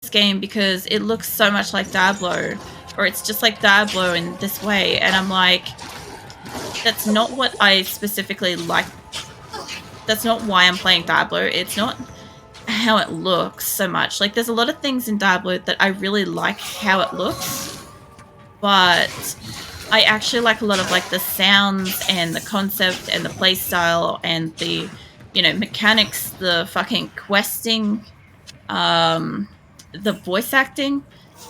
this game because it looks so much like Diablo, or it's just like Diablo in this way, and I'm like, that's not what I specifically like. That's not why I'm playing Diablo. It's not how it looks so much. Like, there's a lot of things in Diablo that I really like how it looks, but I actually like a lot of, like, the sounds and the concept and the play style and the, you know, mechanics, the fucking questing, the voice acting.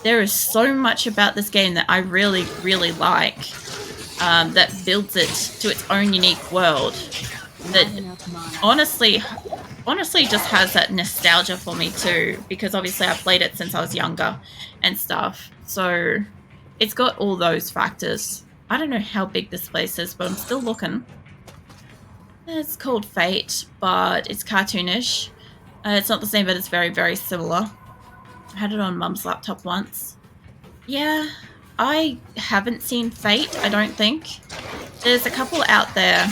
There is so much about this game that I really, really like, that builds it to its own unique world that honestly just has that nostalgia for me too, because obviously I played it since I was younger and stuff. So it's got all those factors. I don't know how big this place is, but I'm still looking. It's called Fate, but it's cartoonish. It's not the same, but it's very, very similar. I had it on Mum's laptop once. Yeah, I haven't seen Fate, I don't think. There's a couple out there.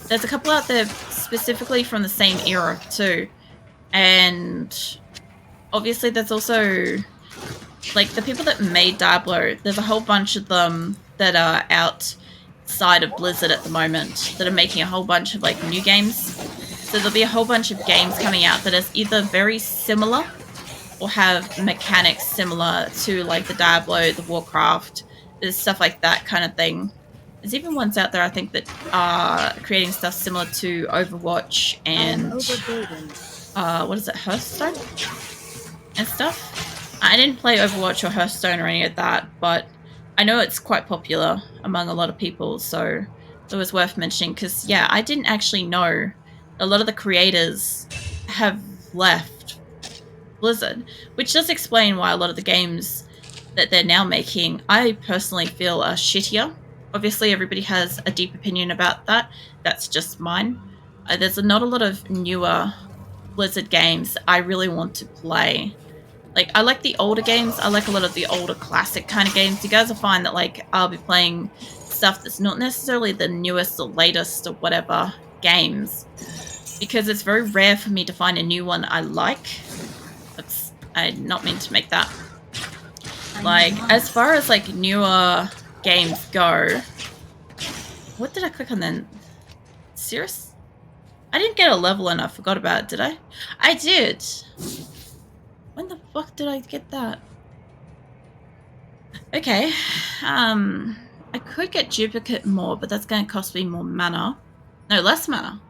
There's a couple out there specifically from the same era too. And obviously there's also, like, the people that made Diablo, there's a whole bunch of them that are outside of Blizzard at the moment that are making a whole bunch of, like, new games. So there'll be a whole bunch of games coming out that is either very similar or have mechanics similar to, like, the Diablo, the Warcraft, there's stuff like that kind of thing. There's even ones out there, I think, that are creating stuff similar to Overwatch and what is it, Hearthstone and stuff. I didn't play Overwatch or Hearthstone or any of that, but I know it's quite popular among a lot of people, so it was worth mentioning because, yeah, I didn't actually know a lot of the creators have left Blizzard, which does explain why a lot of the games that they're now making, I personally feel are shittier. Obviously, everybody has a deep opinion about that. That's just mine. There's not a lot of newer Blizzard games I really want to play. Like, I like the older games. I like a lot of the older classic kind of games. You guys will find that, like, I'll be playing stuff that's not necessarily the newest or latest or whatever games, because it's very rare for me to find a new one I like. I did not mean to make that. Like, as far as, like, newer games go, what did I click on then? Serious? I didn't get a level and I forgot about it, did I? I did. When the fuck did I get that? Okay. I could get duplicate more, but that's going to cost me more mana. No, less mana.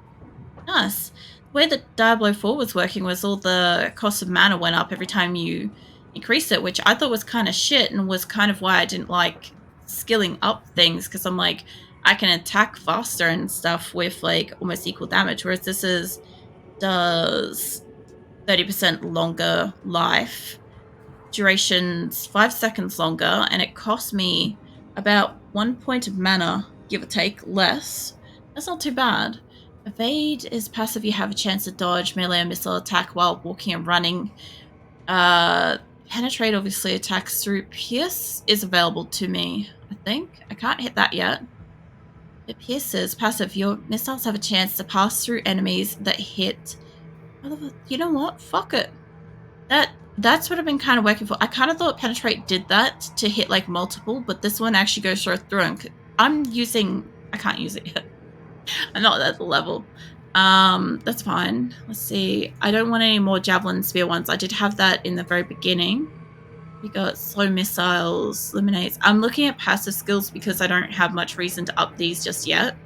Nice. The way that Diablo 4 was working was all the cost of mana went up every time you increase it, which I thought was kind of shit and was kind of why I didn't like skilling up things, because I'm like, I can attack faster and stuff with, like, almost equal damage, whereas this does 30% longer life, duration's 5 seconds longer, and it costs me about 1 point of mana, give or take, less. That's not too bad. Evade is passive. You have a chance to dodge melee or missile attack while walking and running. Penetrate obviously attacks through. Pierce is available to me, I think. I can't hit that yet. It pierces. Passive. Your missiles have a chance to pass through enemies that hit. You know what? Fuck it. That's what I've been kind of working for. I kind of thought Penetrate did that to hit, like, multiple, but this one actually goes through. I can't use it yet. I'm not at the level. That's fine. Let's see. I don't want any more Javelin Spear ones. I did have that in the very beginning. We got Slow Missiles, Eliminates. I'm looking at passive skills because I don't have much reason to up these just yet.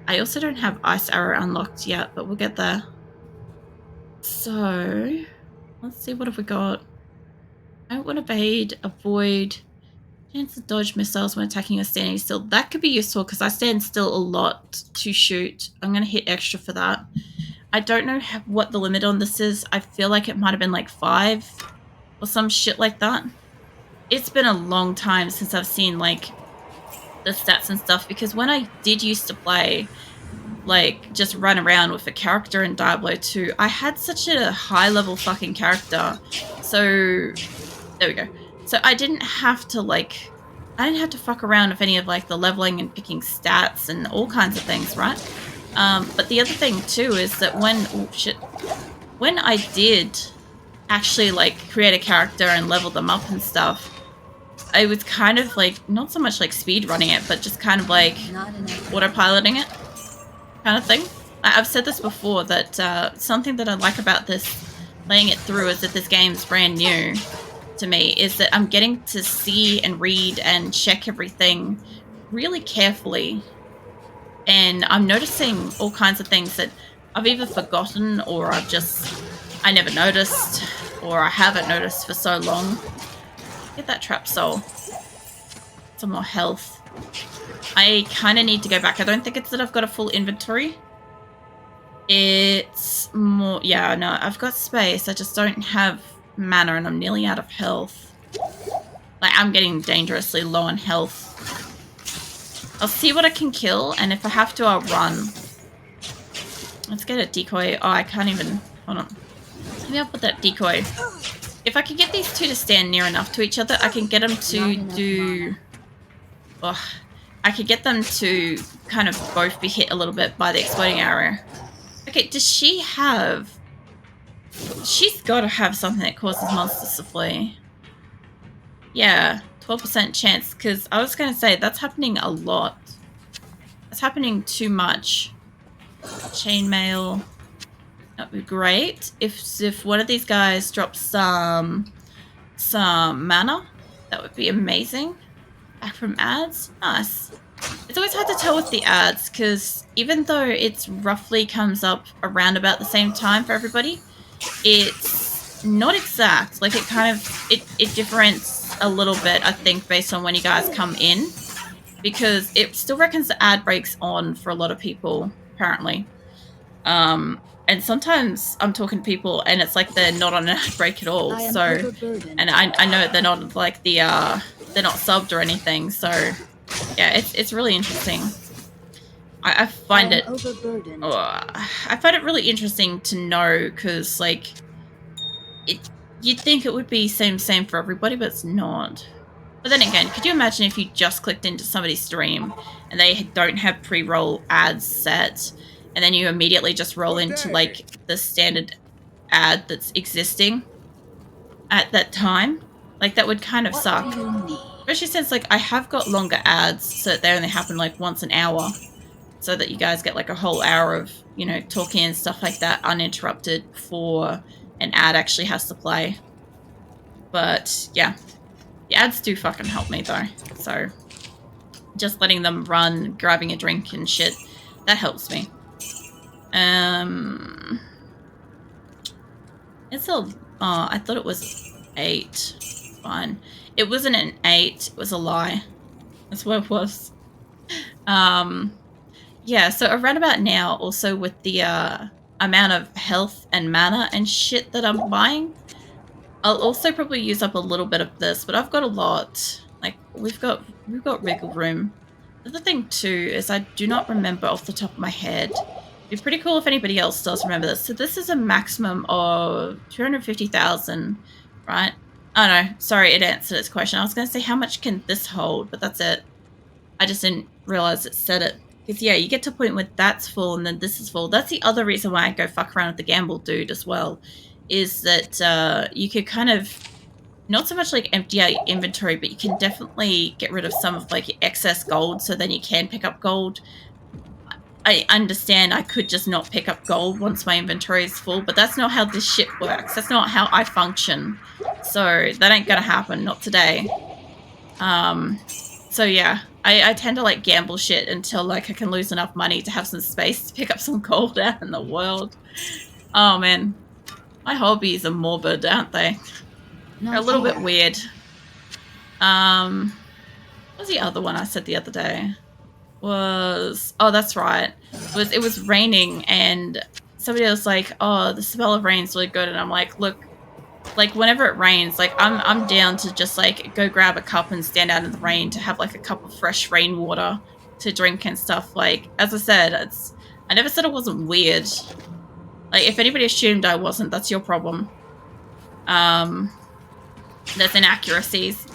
I also don't have Ice Arrow unlocked yet, but we'll get there. So, let's see, what have we got? I don't want to evade, avoid, chance to dodge missiles when attacking or standing still. That could be useful because I stand still a lot to shoot. I'm going to hit extra for that. I don't know what the limit on this is. I feel like it might have been like 5 or some shit like that. It's been a long time since I've seen, like, the stats and stuff, because when I did used to play, like, just run around with a character in Diablo 2, I had such a high level fucking character. So, there we go. So I didn't have to, like, I didn't have to fuck around with any of, like, the leveling and picking stats and all kinds of things, right? But the other thing too is that when I did actually like create a character and level them up and stuff, I was kind of like, not so much like speed running it, but just kind of like autopiloting it kind of thing. I've said this before, that something that I like about this, playing it through, is that this game's brand new to me, is that I'm getting to see and read and check everything really carefully. And I'm noticing all kinds of things that I've either forgotten or I never noticed, or I haven't noticed for so long. Get that trap soul. Some more health. I kind of need to go back. I don't think it's that I've got a full inventory. It's more... Yeah, no, I've got space. I just don't have mana, and I'm nearly out of health. Like, I'm getting dangerously low on health. I'll see what I can kill, and if I have to, I'll run. Let's get a decoy. Oh, I can't even... Hold on. Maybe I'll put that decoy. If I can get these two to stand near enough to each other, I can get them to do... Oh, I could get them to kind of both be hit a little bit by the exploding arrow. Okay, does she have... She's got to have something that causes monsters to flee. Yeah, 12% chance, because I was going to say, that's happening a lot. That's happening too much. Chainmail. That would be great. If one of these guys drops some mana, that would be amazing. Back from ads. Nice. It's always hard to tell with the ads, because even though it's roughly comes up around about the same time for everybody, it's not exact. Like, it kind of... It differentiates a little bit, I think, based on when you guys come in, because it still reckons the ad breaks on for a lot of people, apparently. And sometimes I'm talking to people and it's like they're not on an ad break at all. So, and I know they're not like they're not subbed or anything. So, yeah, it's really interesting. I find it. I find it really interesting to know, because like you'd think it would be same for everybody, but it's not. But then again, could you imagine if you just clicked into somebody's stream and they don't have pre-roll ads set, and then you immediately just roll into like the standard ad that's existing at that time? Like, that would kind of suck. Especially since like I have got longer ads, so that they only happen like once an hour, so that you guys get like a whole hour of, you know, talking and stuff like that uninterrupted before an ad actually has to play. But yeah, the ads do fucking help me though. So just letting them run, grabbing a drink and shit, that helps me. It's a... Oh, I thought it was 8. Fine. It wasn't an 8. It was a lie. That's what it was. Yeah, so around about now, also with the amount of health and mana and shit that I'm buying, I'll also probably use up a little bit of this, but I've got a lot. Like, we've got wiggle room. The other thing too is I do not remember off the top of my head. It'd be pretty cool if anybody else does remember this. So this is a maximum of 250,000, right? Oh no, sorry, it answered its question. I was going to say, how much can this hold? But that's it. I just didn't realize it said it. Because yeah, you get to a point where that's full and then this is full. That's the other reason why I go fuck around with the gamble dude as well. Is that you could kind of, not so much like empty out your inventory, but you can definitely get rid of some of like your excess gold, so then you can pick up gold. I understand I could just not pick up gold once my inventory is full, but that's not how this shit works. That's not how I function. So that ain't gonna happen, not today. So yeah, I tend to like gamble shit until like I can lose enough money to have some space to pick up some gold out in the world. Oh man, my hobbies are morbid, aren't they? They're a little bit weird. What was the other one I said the other day? Oh, that's right. It was raining and somebody was like, oh, the smell of rain's really good, and I'm like, look, like whenever it rains, like I'm down to just like go grab a cup and stand out in the rain to have like a cup of fresh rainwater to drink and stuff. Like, as I said, I never said it wasn't weird. Like, if anybody assumed I wasn't, that's your problem. There's inaccuracies.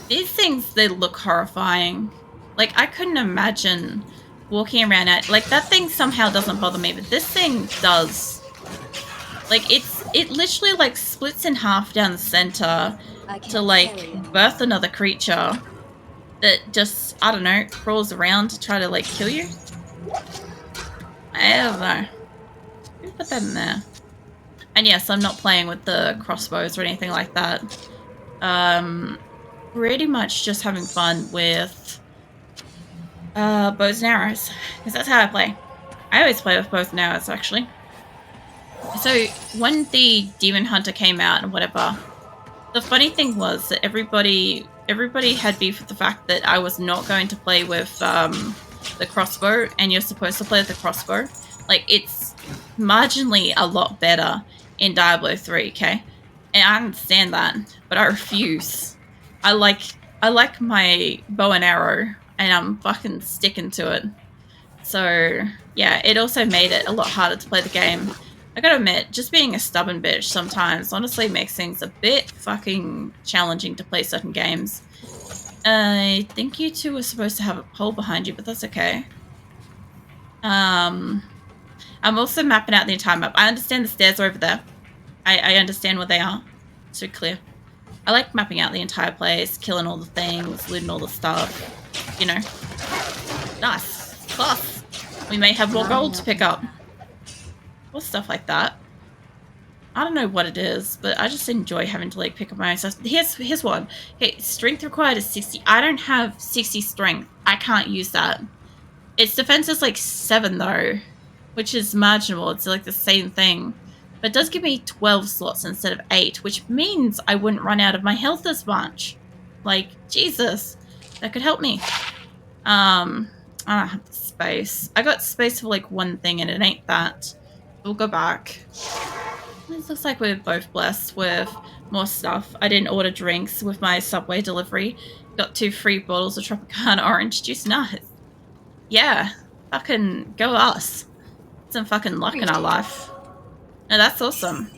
These things, they look horrifying. Like, I couldn't imagine walking around at... Like, that thing somehow doesn't bother me, but this thing does. Like, it's it literally like splits in half down the center to like birth another creature that just, I don't know, crawls around to try to like kill you. I don't know. Who put that in there? And yes, I'm not playing with the crossbows or anything like that. Pretty much just having fun with bows and arrows, because that's how I play. I always play with bows and arrows, actually. So when the Demon Hunter came out and whatever, the funny thing was that everybody had beef with the fact that I was not going to play with the crossbow, and you're supposed to play with the crossbow. Like, it's marginally a lot better in Diablo 3, okay? And I understand that, but I refuse. I like my bow and arrow, and I'm fucking sticking to it. So, yeah, it also made it a lot harder to play the game. I gotta admit, just being a stubborn bitch sometimes honestly makes things a bit fucking challenging to play certain games. I think you two are supposed to have a pole behind you, but that's okay. I'm also mapping out the entire map. I understand the stairs are over there. I understand where they are. So clear. I like mapping out the entire place, killing all the things, looting all the stuff. You know. Nice. Plus, we may have more gold to pick up. Or stuff like that. I don't know what it is, but I just enjoy having to like pick up my own stuff. Here's one. Okay, strength required is 60. I don't have 60 strength. I can't use that. Its defense is like 7 though, which is marginal. It's like the same thing. But it does give me 12 slots instead of 8, which means I wouldn't run out of my health as much. Like, Jesus. That could help me. I don't have the space. I got space for like one thing and it ain't that. We'll go back. It looks like we're both blessed with more stuff. I didn't order drinks with my Subway delivery. Got 2 free bottles of Tropicana orange juice. Nice. Yeah. Fucking go us. Some fucking luck in our life. No, that's awesome.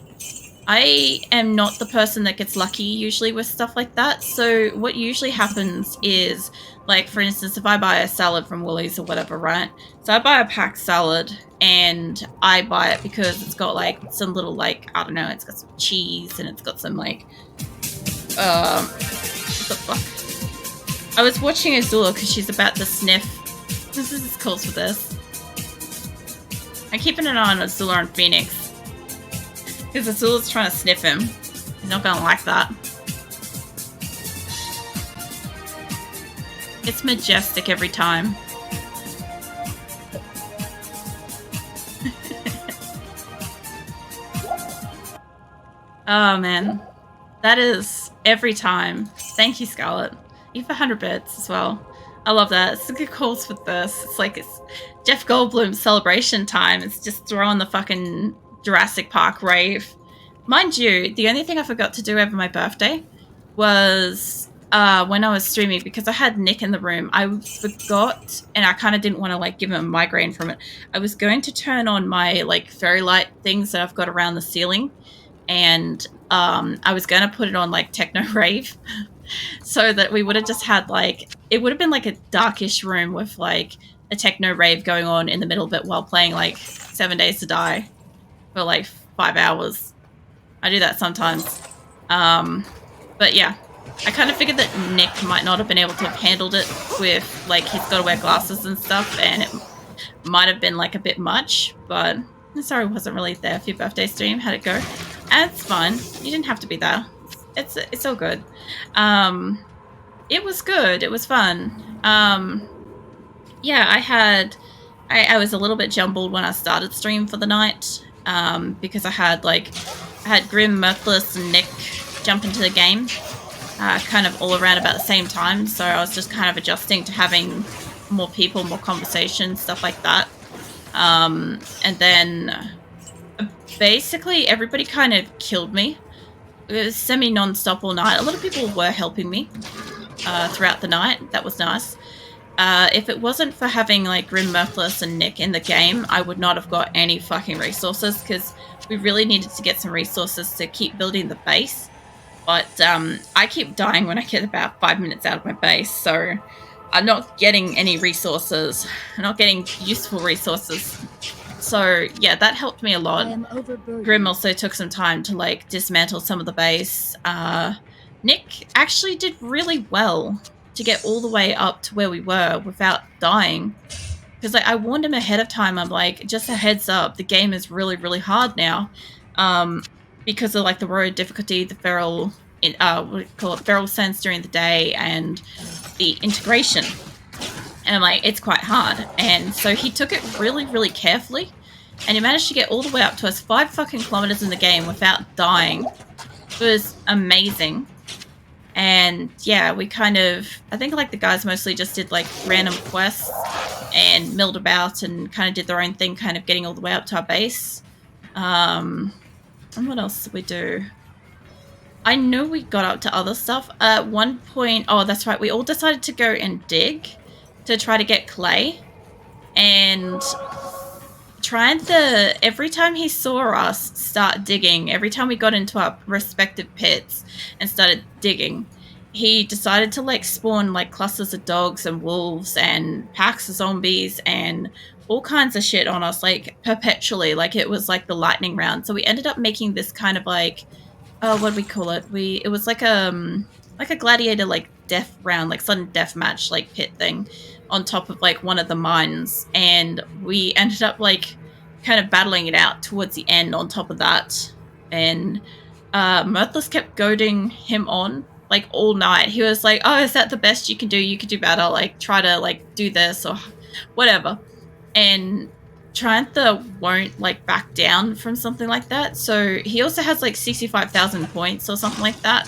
I am not the person that gets lucky usually with stuff like that. So what usually happens is, like, for instance, if I buy a salad from Woolies or whatever, right? So I buy a packed salad and I buy it because it's got like some little, like, I don't know, it's got some cheese and it's got some like, what the fuck? I was watching Azula because she's about to sniff. This is calls for this. I'm keeping an eye on Azula and Phoenix. Because Azula's trying to sniff him. He's not gonna like that. It's majestic every time. Oh man. That is every time. Thank you, Scarlett. You for 100 bits as well. I love that. It's a good calls for this. It's like it's Jeff Goldblum's celebration time. It's just throwing the fucking Jurassic Park rave. Mind you, the only thing I forgot to do over my birthday was when I was streaming, because I had Nick in the room, I forgot, and I kind of didn't want to like give him a migraine from it. I was going to turn on my like fairy light things that I've got around the ceiling, and I was going to put it on like techno rave so that we would have just had like, it would have been like a darkish room with like a techno rave going on in the middle of it while playing like 7 Days to Die for like 5 hours. I do that sometimes. But yeah, I kind of figured that Nick might not have been able to have handled it with, like, he's got to wear glasses and stuff, and it might have been like a bit much, but I'm sorry I wasn't really there for your birthday stream. How'd it go? And it's fine. You didn't have to be there. It's all good. It was good. It was fun. Yeah, I was a little bit jumbled when I started stream for the night, because I had Grim, Mirthless, and Nick jump into the game, kind of all around about the same time, so I was just kind of adjusting to having more people, more conversation, stuff like that. And then basically everybody kind of killed me. It was semi non-stop all night. A lot of people were helping me throughout the night. That was nice. If it wasn't for having like Grim, Mirthless, and Nick in the game, I would not have got any fucking resources, because we really needed to get some resources to keep building the base. But I keep dying when I get about 5 minutes out of my base, so I'm not getting any resources. I'm not getting useful resources. So yeah, that helped me a lot. I am overburdened. Grim also took some time to like dismantle some of the base. Nick actually did really well to get all the way up to where we were without dying. Because like I warned him ahead of time. I'm like, just a heads up, the game is really, really hard now. Because of like the road difficulty, the feral what do you call it, feral sense during the day, and the integration. And I'm like, it's quite hard. And so he took it really, really carefully. And he managed to get all the way up to us 5 fucking kilometers in the game without dying. It was amazing. And yeah, we kind of, I think like the guys mostly just did like random quests and milled about and kind of did their own thing, kind of getting all the way up to our base. And what else did we do? I know we got up to other stuff. At one point, oh, that's right, we all decided to go and dig to try to get clay. And every time he saw us start digging, every time we got into our respective pits and started digging, he decided to like spawn like clusters of dogs and wolves and packs of zombies and all kinds of shit on us, like perpetually, like it was like the lightning round. So we ended up making this kind of like, what do we call it? It was like a gladiator like death round, like sudden death match like pit thing on top of like one of the mines, and we ended up like kind of battling it out towards the end on top of that. And Mirthless kept goading him on like all night. He was like, oh, is that the best you can do? You could do better, like try to like do this or whatever. And Triantha won't like back down from something like that. So he also has like 65,000 points or something like that.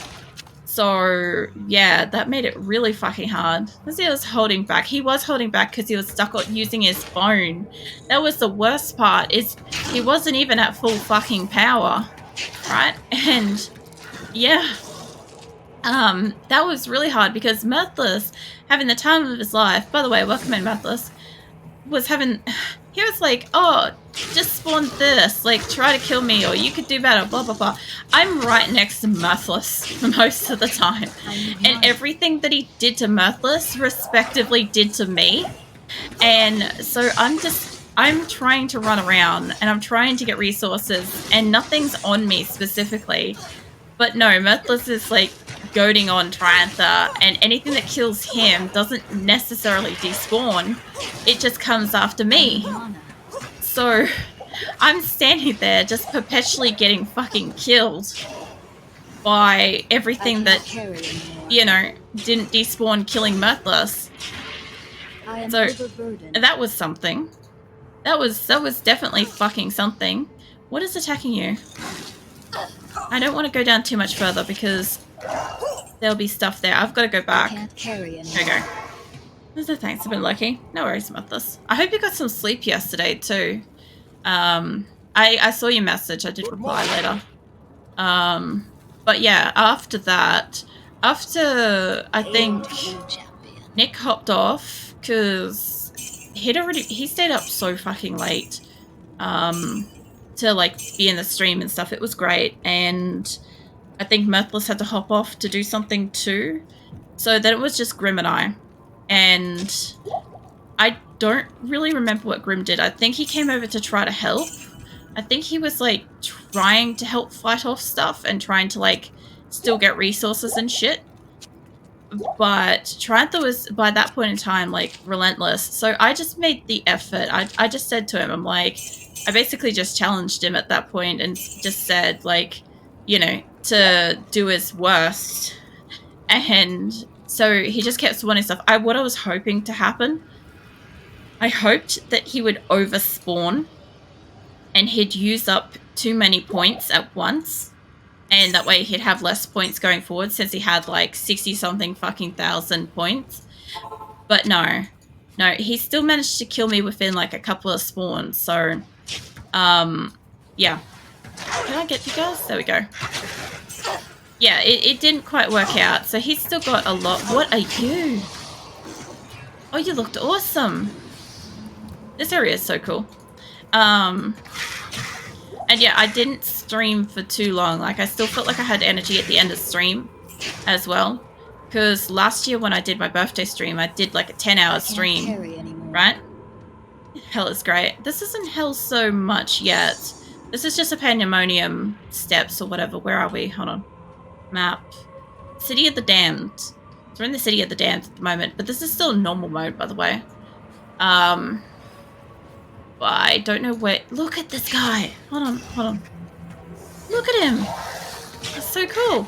So yeah, that made it really fucking hard. Because he was holding back. He was holding back because he was stuck on using his phone. That was the worst part, is he wasn't even at full fucking power, right? And yeah, that was really hard because Mirthless, having the time of his life, by the way, welcome in Mirthless, he was like, oh, just spawn this, like try to kill me or you could do better, blah blah blah. I'm right next to Mirthless most of the time, and everything that he did to Mirthless respectively did to me. And so I'm trying to run around and I'm trying to get resources and nothing's on me specifically. But no, Mirthless is like goading on Triantha, and anything that kills him doesn't necessarily despawn. It just comes after me. So I'm standing there just perpetually getting fucking killed by everything that, you know, didn't despawn killing Mirthless. So that was something. That was definitely fucking something. What is attacking you? I don't want to go down too much further because there'll be stuff there. I've got to go back. There we go. So thanks, I've been lucky. No worries about this. I hope you got some sleep yesterday too. I saw your message. I did reply later. But yeah, after that, I think Nick hopped off because he stayed up so fucking late. To like be in the stream and stuff. It was great, and I think Mirthless had to hop off to do something too, so then it was just Grim and I. And I don't really remember what Grim did. I think he came over to try to help. I think he was like trying to help fight off stuff and trying to like still get resources and shit. But Triantha was by that point in time like relentless, so I just made the effort. I just said to him, I'm like, I basically just challenged him at that point and just said, like, you know, to do his worst. And so he just kept spawning stuff. What I was hoping to happen, I hoped that he would overspawn and he'd use up too many points at once. And that way he'd have less points going forward since he had like 60-something fucking thousand points. But no, he still managed to kill me within like a couple of spawns. So, yeah. Can I get you guys? There we go. Yeah, it didn't quite work out. So he's still got a lot. What are you? Oh, you looked awesome. This area is so cool. And yeah, I didn't stream for too long. Like, I still felt like I had energy at the end of the stream as well. Because last year when I did my birthday stream, I did like a 10-hour stream, right? Hell is great. This isn't hell so much yet. This is just a Pandemonium steps or whatever. Where are we? Hold on. Map. City of the Damned. So we're in the City of the Damned at the moment, but this is still normal mode, by the way. But I don't know where. Look at this guy. Hold on. Look at him. That's so cool.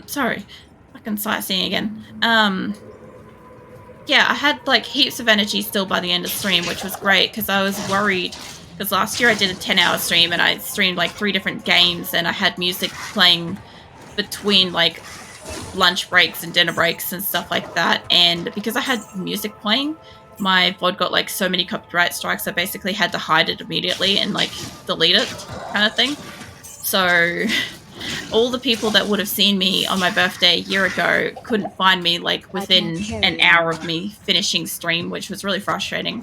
Sorry. Fucking sightseeing again. Yeah, I had like heaps of energy still by the end of the stream, which was great because I was worried. Because last year I did a 10-hour stream and I streamed like 3 different games and I had music playing between like lunch breaks and dinner breaks and stuff like that. And because I had music playing, my VOD got like so many copyright strikes, I basically had to hide it immediately and like delete it kind of thing. So all the people that would have seen me on my birthday a year ago couldn't find me like within an hour of me finishing stream, which was really frustrating.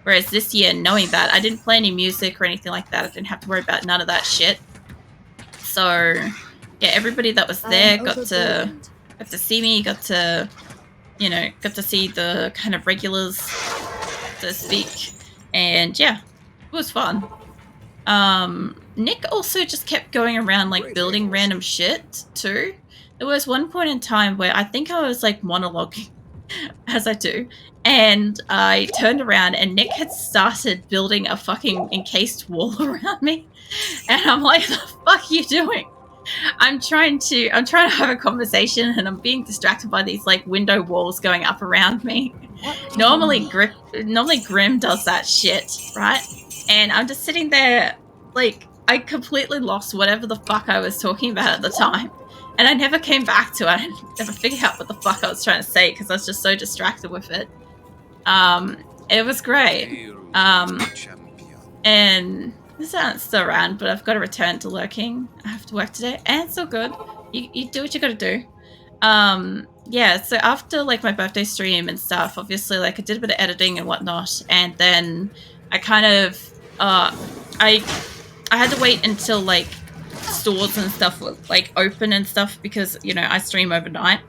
Whereas this year, knowing that, I didn't play any music or anything like that. I didn't have to worry about none of that shit. So yeah, everybody that was there got to see me, got to see the kind of regulars, so to speak. And yeah, it was fun. Nick also just kept going around like building random shit too. There was one point in time where I think I was like monologuing as I do, and I turned around and Nick had started building a fucking encased wall around me, and I'm like, the fuck are you doing? I'm trying to have a conversation and I'm being distracted by these like window walls going up around me. Normally Grim does that shit, right? And I'm just sitting there like I completely lost whatever the fuck I was talking about at the time. And I never came back to it. I never figured out what the fuck I was trying to say because I was just so distracted with it. It was great. And this isn't still around, but I've got to return to lurking. I have to work today, and it's so good. You do what you got to do. Yeah. So after like my birthday stream and stuff, obviously like I did a bit of editing and whatnot, and then I kind of I had to wait until like stores and stuff were like open and stuff because I stream overnight,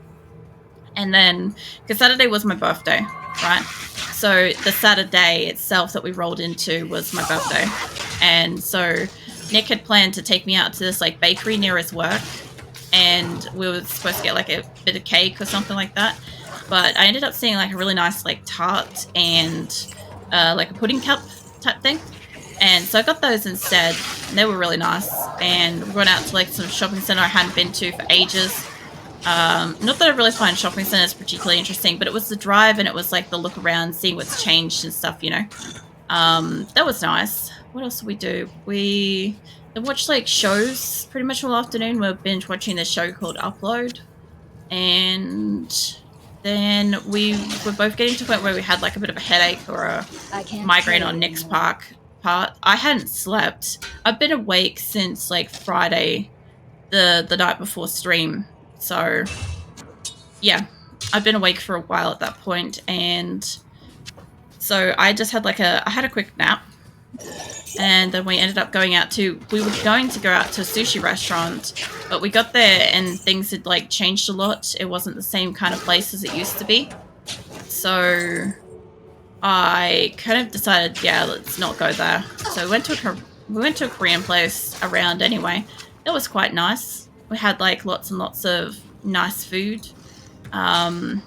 and then because Saturday was my birthday, right? So the Saturday itself that we rolled into was my birthday. And so Nick had planned to take me out to this like bakery near his work, and we were supposed to get like a bit of cake or something like that. But I ended up seeing like a really nice like tart and like a pudding cup type thing. And so I got those instead, and they were really nice. And we went out to like some shopping center I hadn't been to for ages. Not that I really find shopping centers particularly interesting, but it was the drive and it was like the look around, seeing what's changed and stuff, That was nice. What else did we do? We watched like shows pretty much all afternoon. We were binge watching this show called Upload. And then we were both getting to the point where we had like a bit of a headache or a migraine on Nick's part. I hadn't slept. I've been awake since like Friday, the night before stream. So yeah, I've been awake for a while at that point, and so I just had I had a quick nap, and then we ended up we were going to go out to a sushi restaurant, but we got there and things had like changed a lot. It wasn't the same kind of place as it used to be. So I kind of decided, yeah, let's not go there. So we went to a Korean place around anyway. It was quite nice. We had like lots and lots of nice food, and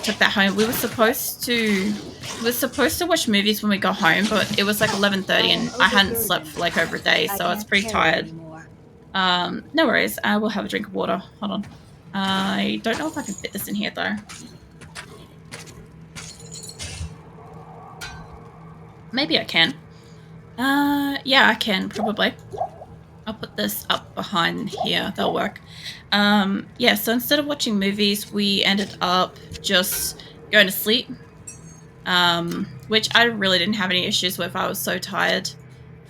took that home. We were supposed to watch movies when we got home, but it was like 11:30 and I hadn't slept for like over a day, so I was pretty tired. No worries. I will have a drink of water. Hold on. I don't know if I can fit this in here though. Maybe I can. Yeah, I can probably. I'll put this up behind here. That'll work. Yeah, so instead of watching movies, we ended up just going to sleep, which I really didn't have any issues with. I was so tired,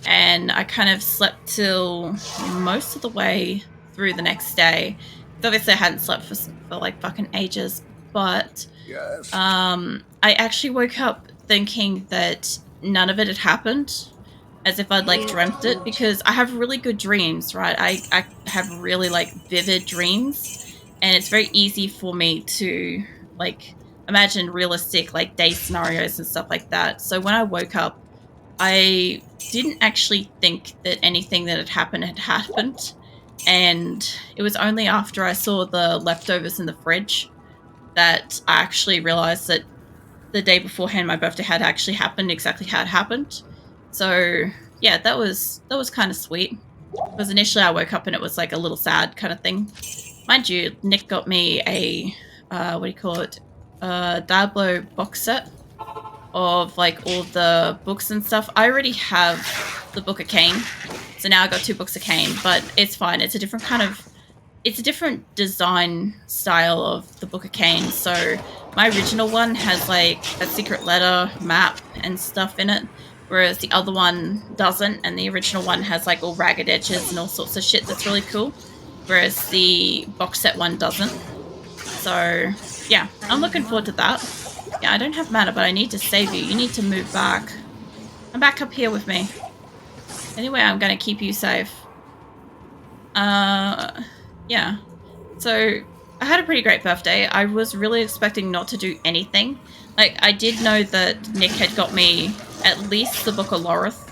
and I kind of slept till most of the way through the next day. Obviously, I hadn't slept for like fucking ages, but yes. I actually woke up thinking that none of it had happened, as if I'd like dreamt it, because I have really good dreams, right? I have really like vivid dreams, and it's very easy for me to like imagine realistic like day scenarios and stuff like that. So when I woke up, I didn't actually think that anything that had happened. And it was only after I saw the leftovers in the fridge that I actually realized that the day beforehand my birthday had actually happened exactly how it happened. So yeah, that was kind of sweet. Because initially I woke up and it was like a little sad kind of thing. Mind you, Nick got me a what do you call it? Diablo box set of like all the books and stuff. I already have the Book of Cain, so now I got 2 books of Cain, but it's fine. It's a different design style of the Book of Cain. So my original one has like a secret letter map and stuff in it, whereas the other one doesn't, and the original one has like all ragged edges and all sorts of shit that's really cool, whereas the box set one doesn't. So yeah, I'm looking forward to that. Yeah, I don't have mana, but I need to save you. You need to move back. Come back up here with me. Anyway, I'm going to keep you safe. Yeah. So, I had a pretty great birthday. I was really expecting not to do anything. Like, I did know that Nick had got me at least the Book of Lorith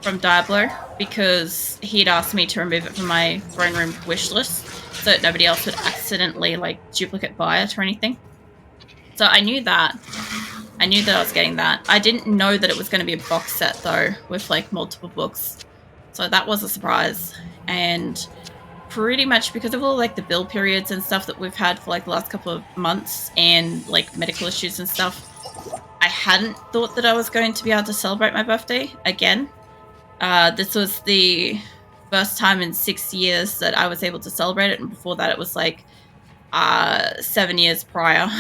from Diablo, because he'd asked me to remove it from my throne room wish list so that nobody else would accidentally, like, duplicate buy it or anything. So I knew that. I knew that I was getting that. I didn't know that it was going to be a box set, though, with, like, multiple books. So that was a surprise. And pretty much because of all, like, the build periods and stuff that we've had for, like, the last couple of months and, like, medical issues and stuff, I hadn't thought that I was going to be able to celebrate my birthday again. This was the first time in 6 years that I was able to celebrate it, and before that it was, like, 7 years prior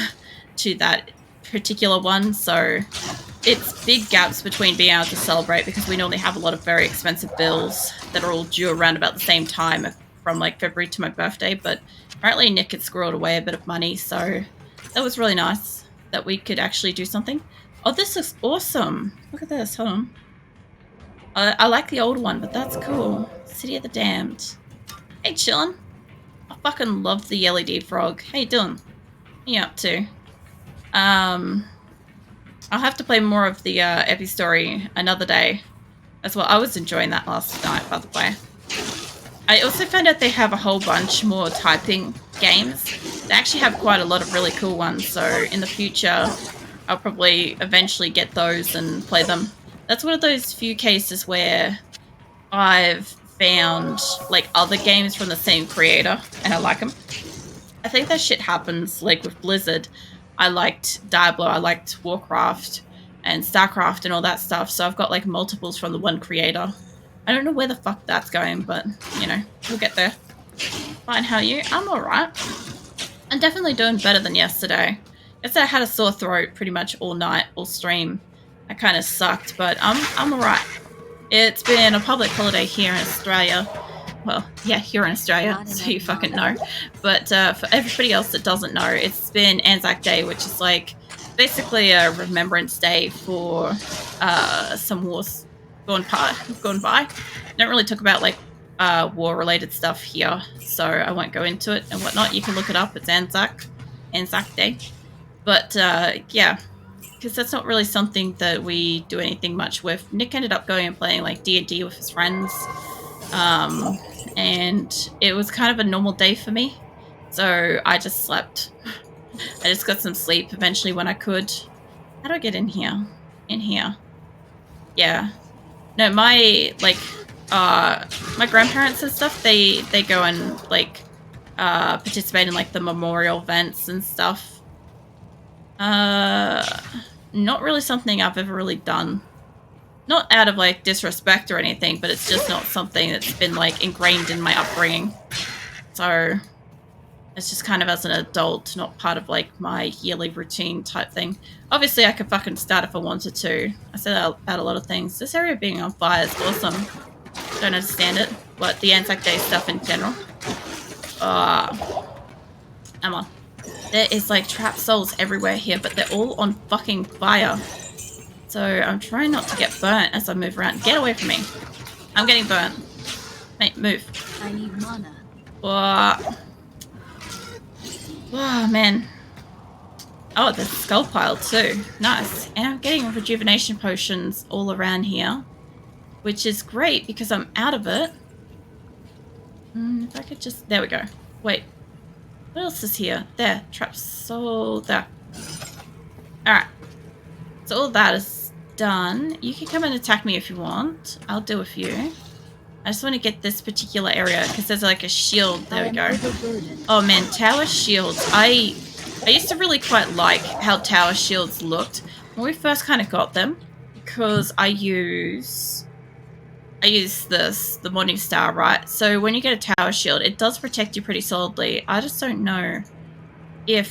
to that particular one. So it's big gaps between being able to celebrate, because we normally have a lot of very expensive bills that are all due around about the same time from like February to my birthday. But apparently Nick had squirreled away a bit of money, so that was really nice that we could actually do something. Oh, this is awesome. Look at this. Hold on. I like the old one, but that's cool. City of the Damned. Hey, chillin'. I fucking love the LED frog. How you doing? What are you up to? I'll have to play more of the Epi story another day as well. I was enjoying that last night, by the way. I also found out they have a whole bunch more typing games. They actually have quite a lot of really cool ones, so in the future I'll probably eventually get those and play them. That's one of those few cases where I've found like other games from the same creator and I like them. I think that shit happens like with Blizzard. I liked Diablo, I liked Warcraft and Starcraft and all that stuff, so I've got like multiples from the one creator. I don't know where the fuck that's going, but you know, we'll get there. Fine, how are you? I'm alright. I'm definitely doing better than yesterday. Yesterday I had a sore throat pretty much all night, all stream. That kind of sucked, but I'm alright. It's been a public holiday here in Australia. Well, yeah, here in Australia, so you fucking know. But for everybody else that doesn't know, it's been Anzac Day, which is like basically a remembrance day for some wars gone by. Don't really talk about like war-related stuff here, so I won't go into it and whatnot. You can look it up. It's Anzac Day. But yeah, because that's not really something that we do anything much with. Nick ended up going and playing like D&D with his friends. And it was kind of a normal day for me. So I just slept. I just got some sleep eventually when I could. How do I get in here? In here. Yeah. No, my grandparents and stuff, they go and like participate in like the memorial events and stuff. Not really something I've ever really done. Not out of like disrespect or anything, but it's just not something that's been like ingrained in my upbringing. So it's just kind of as an adult, not part of like my yearly routine type thing. Obviously I could fucking start if I wanted to. I said that about a lot of things. This area being on fire is awesome. Don't understand it, but the Anzac Day stuff in general. Emma. There is like trapped souls everywhere here, but they're all on fucking fire. So I'm trying not to get burnt as I move around. Get away from me. I'm getting burnt. Mate, move. I need mana. Oh, man. Oh, there's a skull pile too. Nice. And I'm getting rejuvenation potions all around here, which is great because I'm out of it. If I could just... There we go. Wait. What else is here? There. Trap soul. There. Alright. So all that is done. You can come and attack me if you want. I'll do a few. I just want to get this particular area because there's like a shield. There we go. Oh man, tower shields. I used to really quite like how tower shields looked when we first kind of got them, because I use the Morning Star, right? So when you get a tower shield, it does protect you pretty solidly. I just don't know if